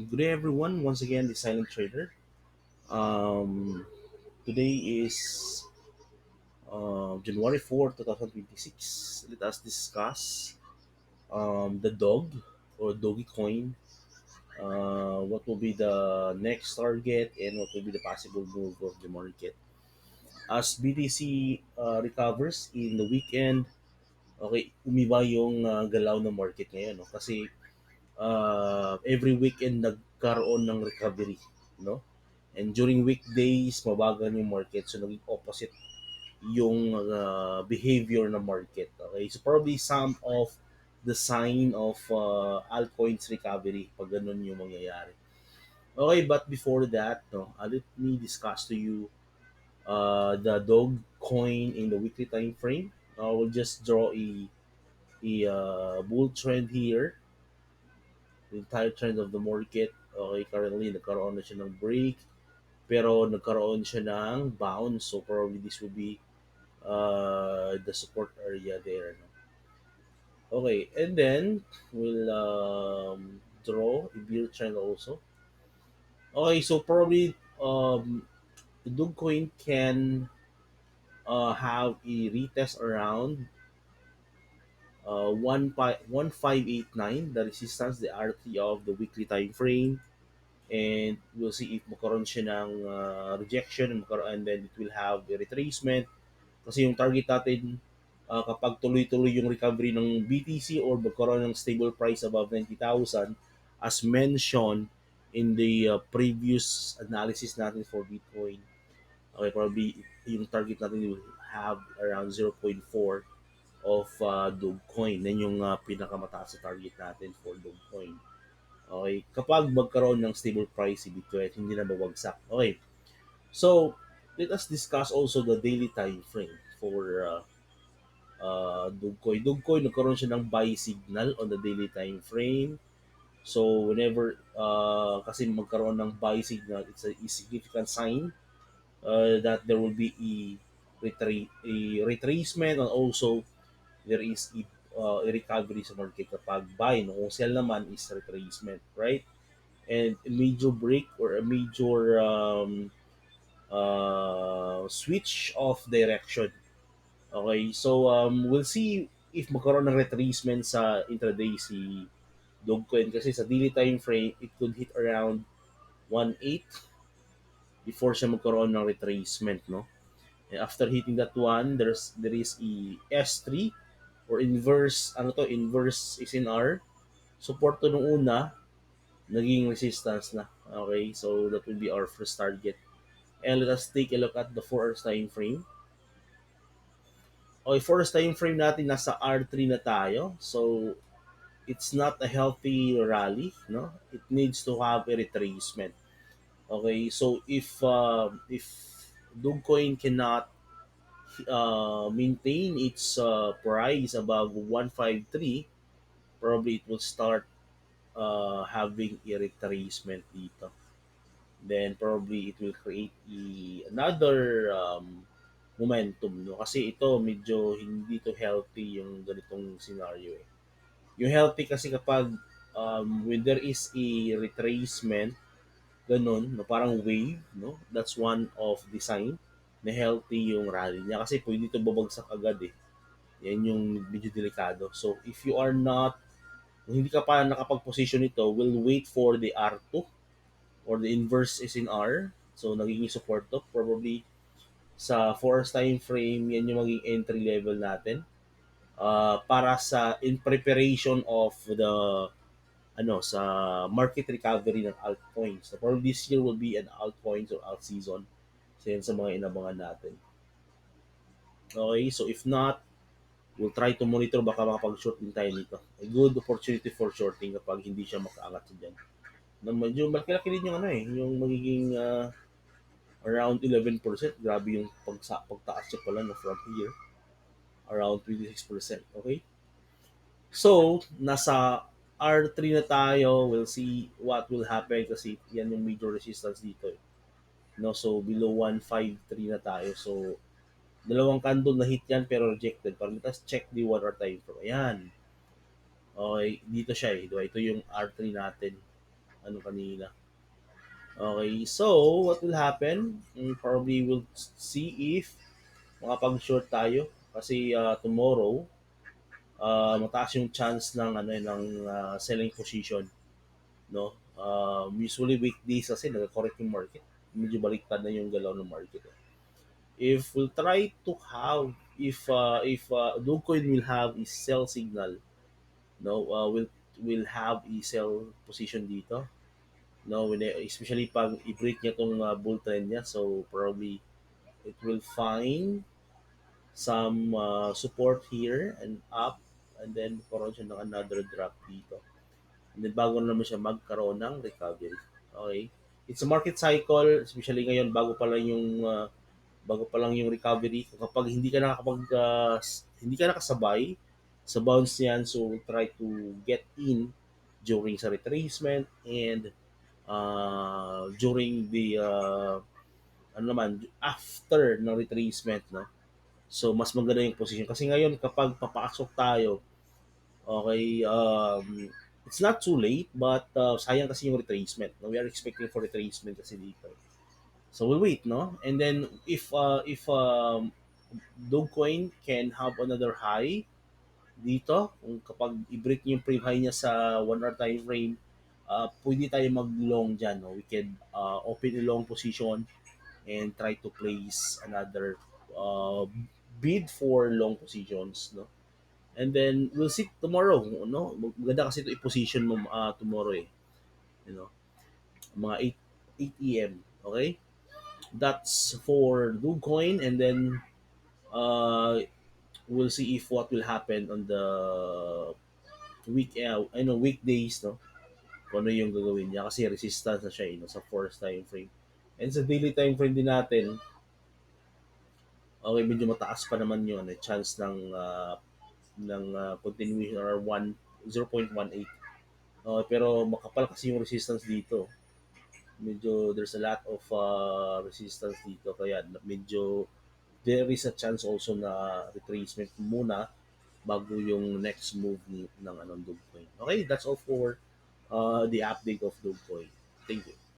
Good day, everyone. Once again, the Silent Trader. Um, Today is January 4th, 2026. Let us discuss the dog or doggy coin. What will be the next target and what will be the possible move of the market as BTC recovers in the weekend. Okay, umiba yung galaw ng market ngayon, no? Kasi every weekend nagkaroon ng recovery, no? And during weekdays, mabagal yung market. So, naging opposite yung behavior ng market. Okay? So, probably some of the sign of altcoins recovery pag ganun yung mangyayari. Okay, but before that, no, let me discuss to you the dog coin in the weekly time frame. I will just draw a bull trend here, the entire trend of the market. Okay, currently nagkaroon na siya ng break, pero nagkaroon siya ng bounce. So probably this will be the support area there. No? Okay, and then we'll draw a bear trend also. Okay, so probably the Dogecoin can have a retest around 1589, the resistance, the RT of the weekly time frame. And we'll see if magkaroon siya ng rejection and then it will have a retracement. Kasi yung target natin, kapag tuloy-tuloy yung recovery ng BTC or magkaroon ng stable price above 90,000, as mentioned in the previous analysis natin for Bitcoin, okay, probably yung target natin will have around 0.4 of Dogecoin. Yan yung pinakamataas sa target natin for Dogecoin. Okay, kapag magkaroon ng stable price si Bitcoin, hindi na babagsak. Okay, so let us discuss also the daily time frame for Dogecoin. Dogecoin, nagkaroon siya ng buy signal on the daily time frame. So whenever kasi magkaroon ng buy signal, it's a significant sign that there will be a retracement, and also there is a recovery sa market kapag buy. No? Kung sell naman is retracement, right? And a major break or a major switch of direction. Okay, so we'll see if magkaroon ng retracement sa intraday si Dogecoin kasi sa daily time frame, it could hit around 1.8 before siya magkaroon ng retracement, no? And after hitting that one, there is a S3 or inverse, ano to, inverse is in R. Support to nung una, naging resistance na. Okay, so that will be our first target. And let us take a look at the 4 hours time frame. Okay, 4 hours time frame natin nasa R3 na tayo. So it's not a healthy rally, no? It needs to have a retracement. Okay, so if Dogecoin cannot maintain its price above 153, probably it will start having a retracement dito. Then probably it will create another momentum, no? Kasi ito medyo hindi to healthy yung ganitong scenario eh. Yung healthy kasi kapag when there is a retracement, ganun, no, parang wave, no? That's one of the sign na healthy yung rally niya kasi pwede ito babagsak agad eh. Yan yung medyo delikado. So if you are not, kung hindi ka pa nakapag-position ito, we'll wait for the R2 or the inverse is in R. So nagiging support to. Probably sa 4 hours time frame, yan yung maging entry level natin. Para sa in preparation of the sa market recovery ng altcoins. So probably this year will be an altcoins or alt season. So yan sa mga inabangan natin. Okay, so if not, we'll try to monitor, baka makapag-short din tayo nito. A good opportunity for shorting kapag hindi siya makaangat sa dyan. Na medyo malaki-laki din yung yung magiging around 11%. Grabe yung pagtaas niya pala no, from here. Around 26%. Okay? So, nasa R3 na tayo. We'll see what will happen kasi yan yung major resistance dito. No, so below 153 na tayo. So, dalawang candle na hit yan pero rejected. Para let's check the 1 hour time frame. Ayan. Okay, dito siya eh. Diba? Ito yung R3 natin. Ano kanina. Okay, so what will happen? Probably we'll see if makapag-short tayo. Kasi tomorrow, mataas yung chance ng ano ng selling position, no? Usually weekdays kasi nagko-correct yung market. Medyo baliktad na yung galaw ng market. Eh. If we'll try to have if Dogecoin will have a sell signal, no, will have a sell position dito. No, especially pag i-break niya tong bull trend niya, so probably it will find some support here and up, and then magkaroon siya ng another drop dito. And then bago na naman siya magkaroon ng recovery. Okay? It's a market cycle, especially ngayon bago pa lang yung recovery. Kapag hindi ka nakasabay sa bounce niyan, so try to get in during sa retracement and during the ano naman after ng retracement, no. So mas maganda yung position kasi ngayon kapag papasok tayo, okay, it's not too late but sayang kasi yung retracement, no? We are expecting for retracement kasi dito. So we'll wait, no? And then if Dogecoin can have another high dito, kung kapag i-break niya yung pre-high niya sa 1 hour time frame, pwede tayo mag-long dyan, no? We can open a long position and try to place another bid for long positions, no? And then we'll see tomorrow, no? Maganda kasi ito i-position mo tomorrow eh, you know, mga 8 AM, okay? That's for Dogecoin, and then uh, we'll see if what will happen on the weekdays, no? Kung ano yung gagawin niya kasi resistance na siya, no, sa force time frame. And sa daily time frame din natin, okay, medyo mataas pa naman yun, eh, chance ng continuation or 0.18. Pero makapal kasi yung resistance dito. Medyo there's a lot of resistance dito kaya medyo there is a chance also na retracement muna bago yung next move ng anong Dogecoin. Okay, that's all for the update of Dogecoin. Thank you.